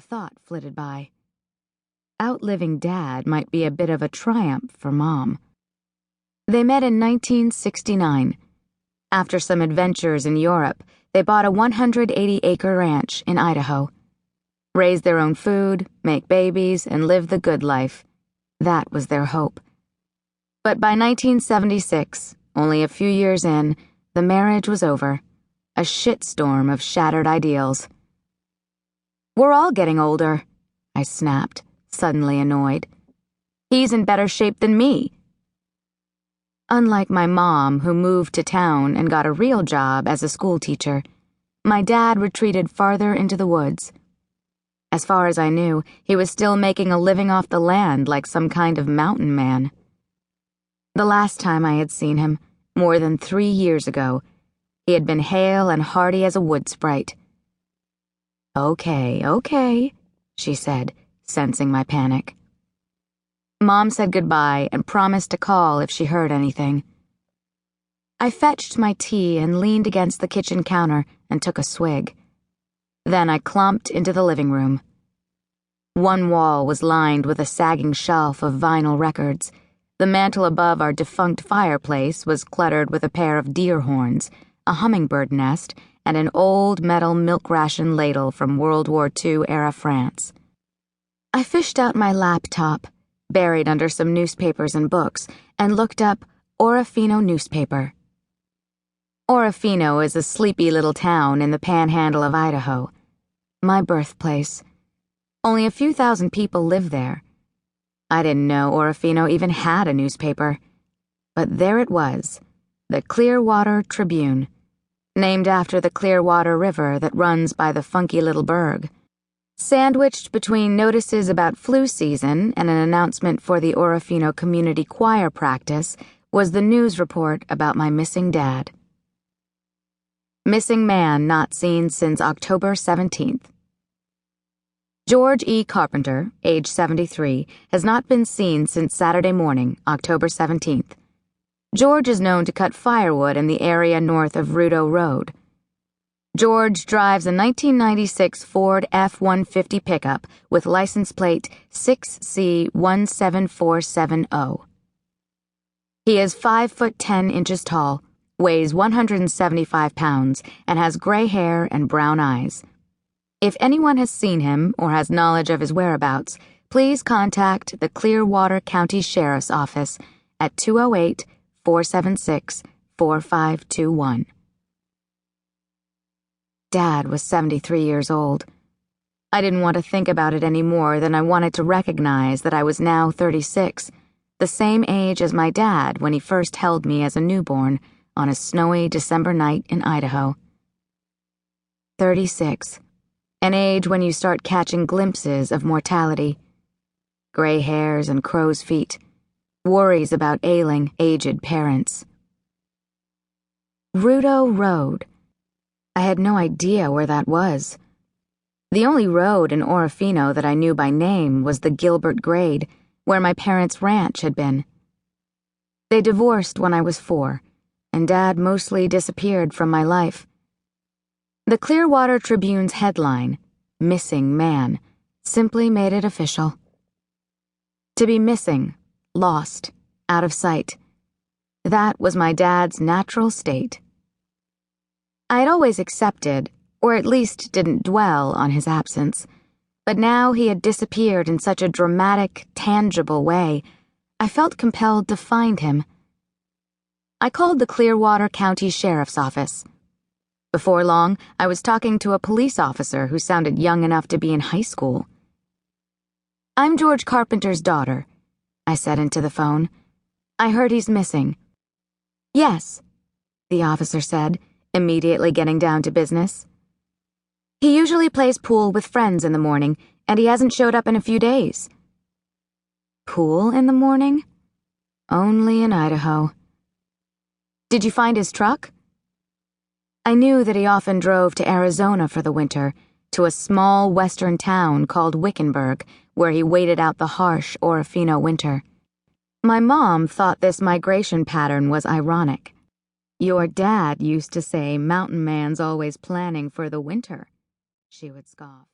thought flitted by. Outliving Dad might be a bit of a triumph for Mom. They met in 1969. After some adventures in Europe, they bought a 180-acre ranch in Idaho. Raise their own food, make babies, and live the good life. That was their hope. But by 1976, only a few years in, the marriage was over. A shitstorm of shattered ideals. "We're all getting older," I snapped, suddenly annoyed. "He's in better shape than me." Unlike my mom, who moved to town and got a real job as a schoolteacher, my dad retreated farther into the woods. As far as I knew, he was still making a living off the land like some kind of mountain man. The last time I had seen him, more than 3 years ago, he had been hale and hearty as a wood sprite. Okay, she said, sensing my panic. Mom said goodbye and promised to call if she heard anything. I fetched my tea and leaned against the kitchen counter and took a swig. Then I clomped into the living room. One wall was lined with a sagging shelf of vinyl records. The mantel above our defunct fireplace was cluttered with a pair of deer horns, a hummingbird nest, and an old metal milk ration ladle from World War II-era France. I fished out my laptop, buried under some newspapers and books, and looked up Orofino newspaper. Orofino is a sleepy little town in the panhandle of Idaho. My birthplace. Only a few thousand people live there. I didn't know Orofino even had a newspaper. But there it was, the Clearwater Tribune, named after the Clearwater River that runs by the funky little burg. Sandwiched between notices about flu season and an announcement for the Orofino community choir practice was the news report about my missing dad. Missing man not seen since October 17th. George E. Carpenter, age 73, has not been seen since Saturday morning, October 17th. George is known to cut firewood in the area north of Rudo Road. George drives a 1996 Ford F-150 pickup with license plate 6C17470. He is 5'10" tall, weighs 175 pounds, and has gray hair and brown eyes. If anyone has seen him or has knowledge of his whereabouts, please contact the Clearwater County Sheriff's Office at 208-476-4521. Dad was 73 years old. I didn't want to think about it any more than I wanted to recognize that I was now 36, the same age as my dad when he first held me as a newborn on a snowy December night in Idaho. 36, an age when you start catching glimpses of mortality. Gray hairs and crow's feet, worries about ailing, aged parents. Rudo Road. I had no idea where that was. The only road in Orofino that I knew by name was the Gilbert Grade, where my parents' ranch had been. They divorced when I was 4, and Dad mostly disappeared from my life. The Clearwater Tribune's headline, "Missing Man," simply made it official. To be missing, lost, out of sight. That was my dad's natural state. I had always accepted, or at least didn't dwell on his absence, but now he had disappeared in such a dramatic, tangible way, I felt compelled to find him. I called the Clearwater County Sheriff's Office. Before long, I was talking to a police officer who sounded young enough to be in high school. "I'm George Carpenter's daughter," I said into the phone. "I heard he's missing." "Yes," the officer said, immediately getting down to business. "He usually plays pool with friends in the morning, and he hasn't showed up in a few days." Pool in the morning? Only in Idaho. "Did you find his truck?" I knew that he often drove to Arizona for the winter, to a small western town called Wickenburg, where he waited out the harsh Orofino winter. My mom thought this migration pattern was ironic. "Your dad used to say mountain man's always planning for the winter," she would scoff.